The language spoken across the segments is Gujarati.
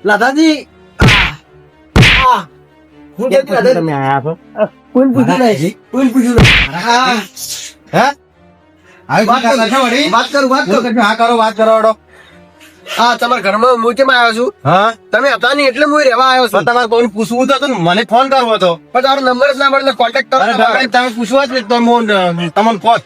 લાધાજી હું કેતી લાધા તમે આયા છો કોઈ પૂછ્યું નહીં કોઈ પૂછ્યું નહીં હે આવી વાત કરું હા કરો વાત કરો હડો હા તમારા ઘરમાં હું કેમ આવ્યો છું હા તમે હતા નહીં એટલે હું રહેવા આવ્યો છું તમારે કોઈ પૂછવું તો હતું ને, મને ફોન કરવો હતો. પણ તારો નંબર જ ના મળે કોન્ટેક્ટ અરે કરો તમે પૂછવા જ તો હું તમને ફોન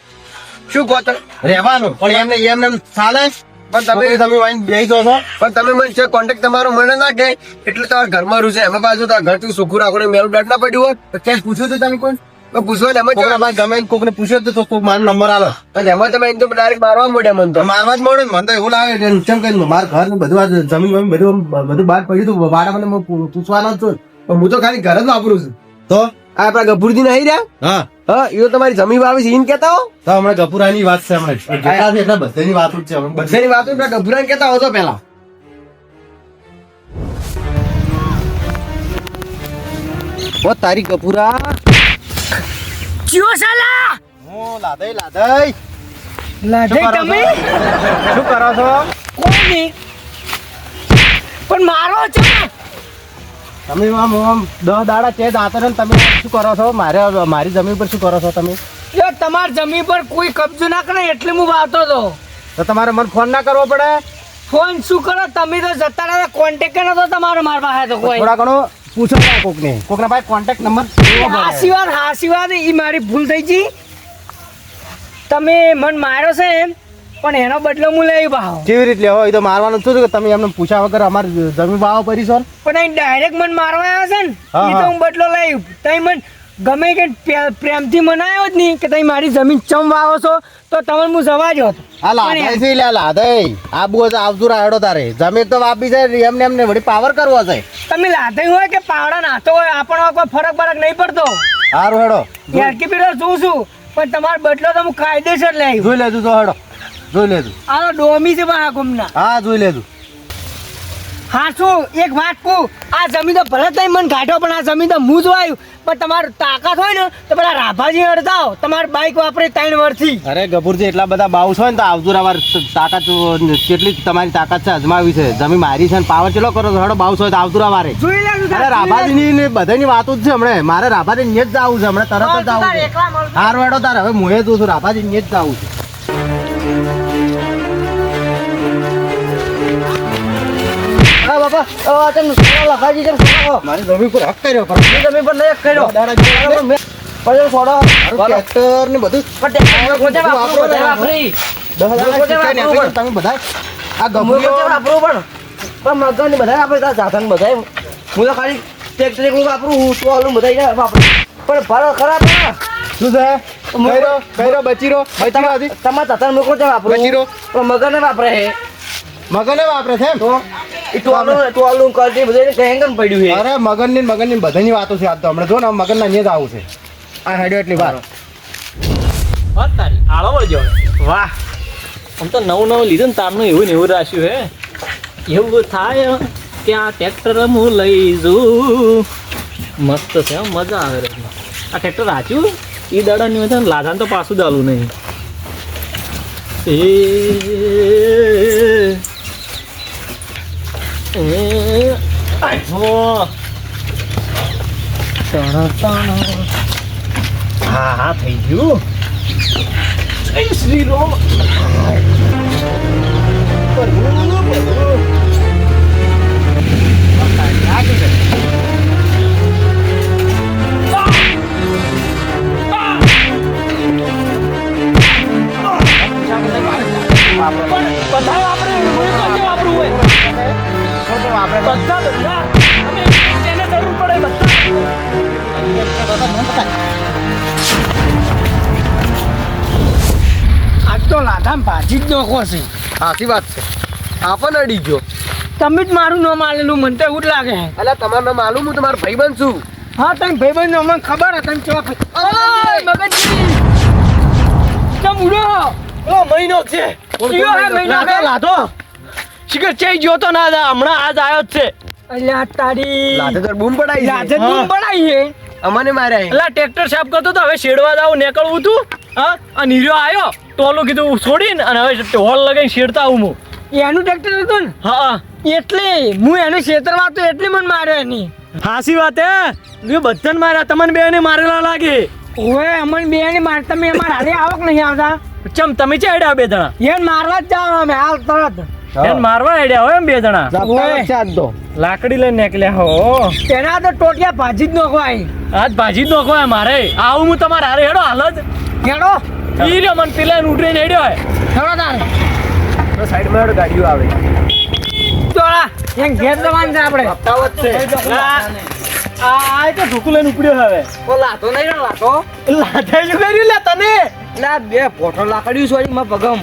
શું કહો તમે રહેવાનું પણ એમને ચાલે પણ તમે તમે વાઈન બેસી દો છો પણ તમે મને કોન્ટેક્ટ તમારો મને ના કે એટલે તમારા ઘરમાં રૂ છે એમાં પાછું તારા ઘર થી સુખું રાખો મેરું બ્લડ ના પડ્યું હોત તો ક્યાંય પૂછ્યું હતું તમે કોઈ પણ પૂછવા ને એમાં કોકને ભાઈ ગમે કોકને પૂછ્યું હતું તો કોક મારો નંબર આલો પણ એમાં તમે એમ તો ડાયરેક્ટ મારવા મળ્યા મને તો મારવા જ મળે ને મને તો એવું લાગે કે ચમ કરીને મારા ઘર ને બધું આ જમીન બધું બહાર પડ્યું હતું ભાડા મને પૂછવાનો જ છું પણ હું તો ખાલી ઘર જ વાપરું છું તો આ આપડા ગભુરજી નહીં રહ્યા હા હા એ તમારી જમીન વાવી છે એને કેતા હો તો હમણાં ગપુરાની વાત છે હમણાં જેટલા છે એટલા બધાની વાત જ છે હમણાં બધાની વાતો પેલા ગભુરાને કેતા હો તો પેલા ઓ તારી ગપુરા ચિયો સાલા હું લાદઈ લાડે તમે શું કરો છો કોઈ નહીં પણ મારો છે તમે આમ 10 દાડા છે દાંતર ને તમે શું કરો છો મારી જમીન પર શું કરો છો તમે જો તમાર જમીન પર કોઈ કબજો ના કરે એટલે હું વાતો તો તો તમારે મને ફોન ના કરવો પડે ફોન શું કરો તમે તો જતા રહ્યા કોન્ટેક્ટ કરો તો તમારો માર પાસે તો કોઈ થોડા ઘણો પૂછો કોકના ભાઈ કોન્ટેક્ટ નંબર હાસી વાત એ મારી ભૂલ થઈ ગઈ તમે મન માર્યો છે એમ પણ એનો બદલો હું લઈ ભાવ કેવી રીતે લેવો એ તો મારવાનું શું કે તમે એમને પૂછ્યા વગર અમારી જમીન વાવો પડી છો પણ અહીં ડાયરેક્ટ મન મારવા આવ્યા છે ને હા, એ તો હા. હું બદલો લઈ તઈ મન ગમે કે પ્રેમથી મનાયો જ નહીં કે તમે મારી જમીન ચમ વાવો છો તો તમને હું જવા જ હોત આ લાદાઈ છે લે લાદાઈ આ બુઓ આવતું રાયડો તારે જમીન તો વાપી છે એમને વળી પાવર કરવો છે તમે લાધાઈ હોય કે પાવડા નાતો હોય આપણો કોઈ ફરક બરક નહીં પડતો સારું હેડો યારકી પીડો જોઉં છું પણ તમારો બદલો તો હું કાયદેસર લઈ આવ્યો. જોઈ લેજો તો હેડો જોઈ લેજો આનો ડોમી છે મારા ગુમના હા જોઈ લેજો હા શું એક વાત કહું આ જમીન તો ભલે તમે મને કાઢો પણ આ જમીન તો હું જ વાયું પણ તમારું તાકાત હોય ને તો પેલા રાભાજી અડધાઓ તમારી બાઇક વાપરે 3 વર્ષથી અરે ગભુરજી એટલા બધા બાઉસ હોય ને તો આવતું રાવાર તાકાત કેટલી તમારી તાકાત છે અજમાવી છે જમીન મારી છે ને પાવર ચેલો કરો છો હેડો બાઉસ હોય તો આવતું રાવારે જોઈ લેજો અરે રાભાજીની ને બધાની વાતો જ છે હમણાં મારે રાભાજી ને જ જવું છે હમણાં તરત જ જવું છે હાર હેડો તારે હવે હું એ જોઉં છું રાભાજી ને જ જવું છે હા બાપા તમે લખાજી છે મારી જમીન પર હક કર્યો તમે પણ નહીં કર્યો પછી છોડો ટ્રેક્ટર ને બધું તમે બધા આ ગભુરીઓ પણ મગન બધા આપણે સાધન બધા હું તો ખાલી ટ્રેક્ટર એકલું વાપરું હું તો આલું બધા વાપરું પણ ભાડો ખરાબ શું છે કઈરો બચીરો હતી તમારા સાધન મૂકો છે વાપરું બચીરો પણ મગન વાપરે છે મગને વાપરે છે એમ તો એ ટોલું કરતી બધું હેંગન પડ્યું છે અરે મગન ની બધાની વાતો છે આજ તો હમણાં જો ને મગન ના જ આવું છે આ હેડ્યો એટલી વાર તારી આળો વળજો વાહ આમ તો નવું લીધું ને તારનું એવું ને એવું રાખ્યું હે એવું થાય કે આ ટ્રેક્ટર હું લઈ જઉં મસ્ત છે હો, મજા આવે રે આ ટ્રેક્ટર રાખ્યું એ દાડાની હોય ને લાધાને તો પાછું ચાલુ નહીં હા હા થઈ ગયું જય શ્રી રામ આજ તો લાધામ ભાજી જ નોખો છે સાચી વાત છે આપણને અડી ગયો તમે જ મારું નામ આલેલું મને તો એવું જ લાગે છે એટલે તમારું નામ માલુમ હું તમારો ભાઈબંધ છું હા તમે ભાઈબંધ નો મને ખબર હતી તમે કેવા મગનજી તમ ઉડો ઓ મહિનો છે કયો હે મહિનો લાધો શિખર ચઈ ગયો તો ના હમણાં આજ આવ્યો જ છે અલ્યા તારી લાધે તો બૂમ પડાઈ લાજે તું પડાઈ હે અમને માર્યા એટલે ટ્રેક્ટર સાફ કરતો તો હવે શેડવા જાવ નીકળવું તું હા અને હીરો આવ્યો ટોલું કીધું છોડીને અને હવે હોલ લગાવીને શેડતા આવું હું એનું ટ્રેક્ટર હતું ને હા એટલે હું એનું છેતરવા તો એટલે મને માર્યો એની હાસી વાત હે મેં બધાને માર્યા તમને બે ને મારેલા લાગે ઓએ અમને બે ને માર તમે અમાર હાલે આવક નહીં આવતા ચમ તમે ચે હેડ્યા બે જણા એને મારવા જ જાવ અમે હાલ તરત એને મારવા હેડ્યા હોય એમ બે જણા ઓય. લાકડી લઈને નીકળ્યા હો તેના તો ટોટિયા ભાજી જ નોખવાય આજ ભાજી જ નોખો મારે આવું હું તમારે હારે હેડો હાલ જ હેડો ઈ રહ્યો મને પેલા ઉઠીને હેડ્યો હોય હેડો તારે સાઈડમાં ગાડીઓ આવે ચોળા એમ ઘેર જવાનું છે આપણે આ તો ઢોકું લઈને ઉપડ્યો હવે ઓ લાતો નહીં રે લાતો લાઠાઈ શું કર્યું લે તને ના બે પોઠો લાકડ્યું સોરી માં પગમ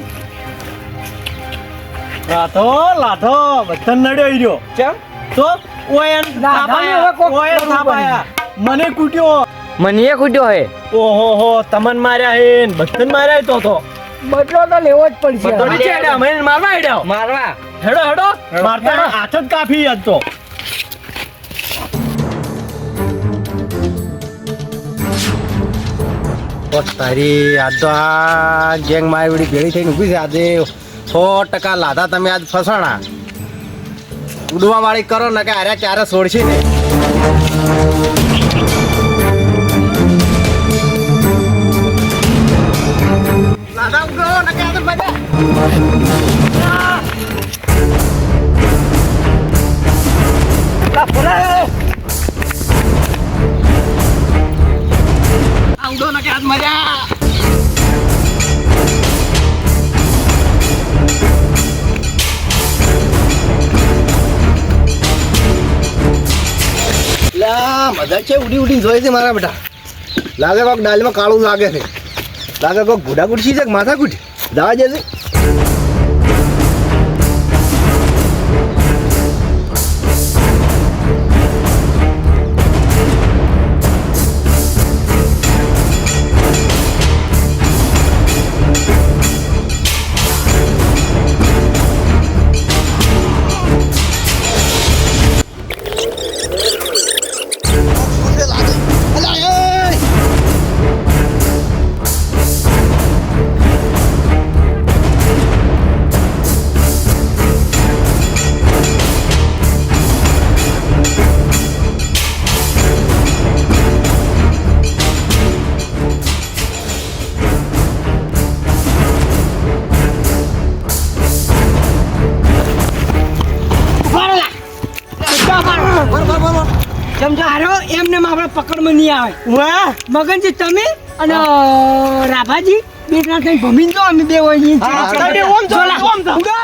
લાઠો લાઠો બધા નડ્યો ઈ રહ્યો ચમ તો ઓયન લાઠાને હવે કોક ઓયન કરવું થાપાયા મને કૂટ્યો મને એ કૂટ્યો હે ઓહો હો તમન માર્યા હે ને બધાને માર્યા તો બદલો તો લેવો જ પડશે બધો નીચે હેડ્યા મને મારવા હેડ્યા મારવા હેડો હેડો મારતા હાથ જ કાફી આજ તો તારી આજ તો આ ગેંગ મારી વળી ભેળી થઈને ઊભી છે આજે 100% લાધા તમે આજ ફસાણા ઉડવા વાળી કરો ને કે આર્યા ક્યારે છોડશે ને લાધા ઉડો ને કે આજે મજા ઉડો ને કે આજ મજા મજા છે ઉડી ઉડીને જોઈ છે મારા બેટા લાગે કોક ડાલમાં કાળું લાગે છે લાગે કોક ગુડા ગુડસી છે કે માથા ગુડ જવા જશે સમજો હારો એમને આપણે પકડમાં નહીં આવે વાહ મગનજી તમે અને રાભાજી બે ત્રણ થઈને ભમીને તો અમે બે હોય તમે ઓમ છો, ઓમ છો.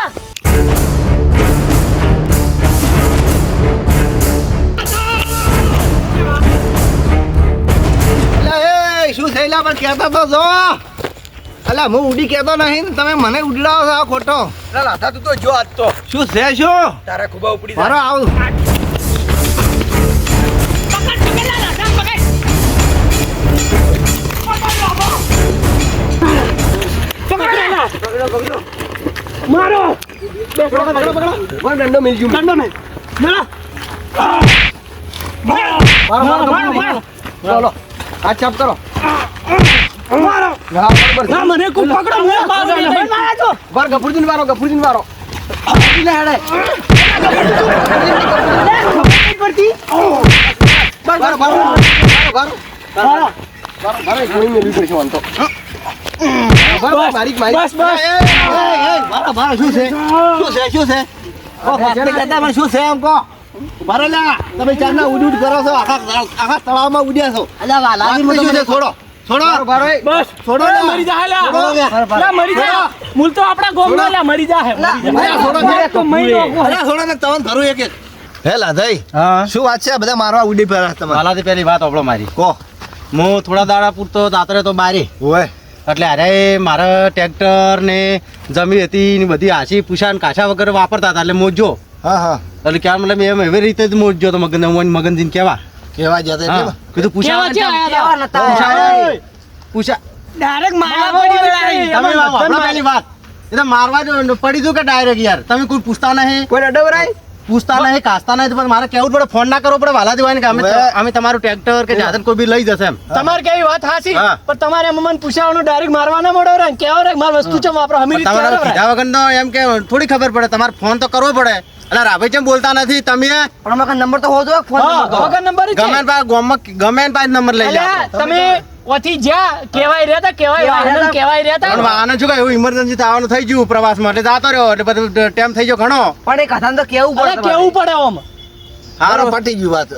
શું થયેલા પણ કહેતા તો જો અલા હું ઉડી કહેતો નહીં ને તમે મને ઉડાવો છો આ ખોટો લાધા તું તો જો આજ તો શું છે શું તારા ખુબા ઉપડી મારો આવ મારો દંડો મિલજુ દંડો નહીં ચલો આ ચાપ કરો મારો હા બરાબર ના મને કોઈ પકડો હું મારો મારો વાર ગફુરજીન વારો લે હેડે પડતી બારો કોઈ મેલી પડશે વાન તો મારી બસ બસ શું છે શું છે એમ કહો મારો લા તમે ચારના ઉડ ઉડ કરો છો આખા તળાવમાં ઉડ્યા છો શું છે છોડો બસ છોડો અરે મરી જા લા છોડો કે? લા મરી જા મૂલ તો આપણા ગોમનો લા મરી જા હે છોડો તો મહિનો છોડો ને તવન ધરું એક એક હે લાધાઈ હા શું વાત છે આ બધા મારવા ઉડી પડ્યા તમારે હાલાથી પેલી વાત ઓપડો મારી કહો હું થોડા દાડા પૂરતો દાતરે તો બારી ઓય એટલે અરે મારા ટ્રેક્ટર ને જમીન હતી ને બધી હાસી પૂછા ને કાછા વગર વાપરતા હતા એટલે મોજો હા હા એટલે ક્યાં મતલબ એમ એવી રીતે જ મોજો તો મગનજીને કહેવા કેવા જતા હા એટલે કીધું પૂછા પૂછા ડાયરેક્ટ મારા પડી વેળાઈ તમે વાપરો પેલી વાત એ તો મારવા જ પડી દઉં કે ડાયરેક્ટ યાર તમે કોઈ પૂછતા નહીં કોઈ અડવરાય પૂછતા નહીં કાસતા નહીં તો પણ મારે કેવું જ પડે ફોન ના કરવો પડે વાલા દેવાય કે અમે તમારું ટ્રેક્ટર કે જાતન કોઈ બી લઈ જશે એમ તમારે કેવી વાત હાસી હા. પણ તમારે એમ મને પૂછાવાનું ડાયરેક્ટ મારવા ના મળો રે કેવો રે મારી વસ્તુ છે વાપરો હમી રીતે તમારે વાપરો. કીધા વગર તો એમ કે થોડી ખબર પડે તમારે ફોન તો કરવો પડે એટલે રાભાઈ કેમ બોલતા નથી તમે પણ અમારા નંબર તો હોજો ફોન હા, વગર નંબર જ છે. ગમે પાસે ગોમમાં ગમે એને પાસે નંબર લઈ અલ્યા, લે તમે ઓથી જ્યાં કેવાય રહ્યા તા કેવાય રહ્યા પણ તા આને શું કહે એવું ઇમરજન્સી આવવાનું થઈ ગયું પ્રવાસમાં એટલે જાતો રહ્યો એટલે બધું ટાઈમ થઈ ગયો ઘણો પણ એક કથાને તો કેવું અરે કેવું પડે ઓમ હારો પટી ગયું વાત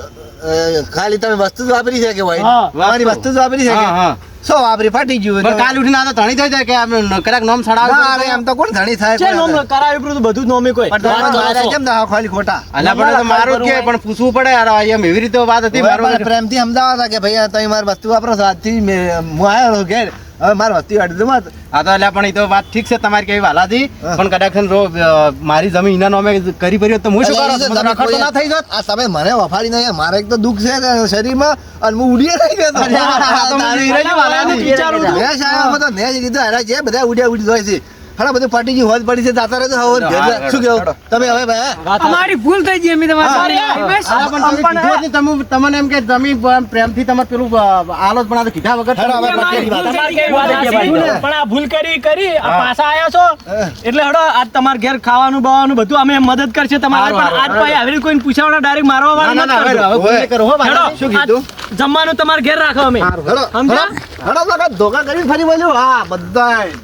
ખાલી તમે વસ્તુ જ વાપરી છે કે ભાઈ હા. અમારી વસ્તુ જ વાપરી છે હા કે હા સો વાપરી ફાટી ગયું પણ કાલ ઉઠીને આ તો ધણી થઈ જાય કે આમ કદાચ નોમ ના, અરે સડાવ એમ તો કોણ ધણી થાય છે નોમ કરાવ્યું બધું બધું જ નોમી કોઈ પણ તમારે વાત માર્યા કરો છો. કેમ ના ખાલી ખોટા અલ્યા પણ એ તો મારું જ કે પણ પૂછવું પડે યાર એમ એવી રીતે વાત હતી હવે મારું મારે પ્રેમથી સમજાવવા હતા કે ભાઈ તમે મારી વસ્તુ વાપરો છો આજથી હું આવ્યો ઘેર હવે મારી વસ્તુ કાઢી દો મત હા તો એટલે પણ એ તો વાત ઠીક છે તમારી કેવી વાલાથી પણ કદાચ મારી જમીન એના નામે કરી પડી હોત તો હું શું એટલે કરું એ મને રખડતો ના થઈ જાત આ તમે મને વફાડી નહીં મારે એક તો દુઃખ છે શરીરમાં અને હું ઉડીએ નહીં ગયો તો. આ તો મને વિરાજી વાલાની વિચારું છું. મેં સાહેબ આમાં તો મેં જ કીધું અરે જે બધા ઉડ્યા ઉડી જાય છે હરા બધું ફાટી ગયું હોજ પડી છે જાતા રહે તો હવે ઘેર જા. શું કેવું તમે હવે ભાઈ અમારી ભૂલ થઈ ગઈ અમે તમારી હા, પણ તમે કીધું જ નહીં, તમને એમ કે જમીન પ્રેમથી તમારે પેલું આલો જ પણ આ તો કીધા વગર હેડો, હવે તમારી પતી ભૂલ વાત. થઈ ગઈ, વાત છે ભાઈ. પણ આ ભૂલ કરી આ પાછા આયા છો એટલે હડો આજ તમાર ઘેર ખાવાનું બાવાનું બધું અમે મદદ કરશે તમારે હારું, પણ આજ પાછી આવી રીતે કોઈને પૂછાવવાના ડાયરેક્ટ મારવા ના, વાળા ના, મત ના, હવે કરજો. ભૂલ નહીં કરો હો હેડો, વાલા. શું કીધું આજ જમવાનું તમારે ઘેર રાખો અમે હેડો સમજ્યા? હેડો ધોકા કરી ફરી બોલ્યું હા બધાય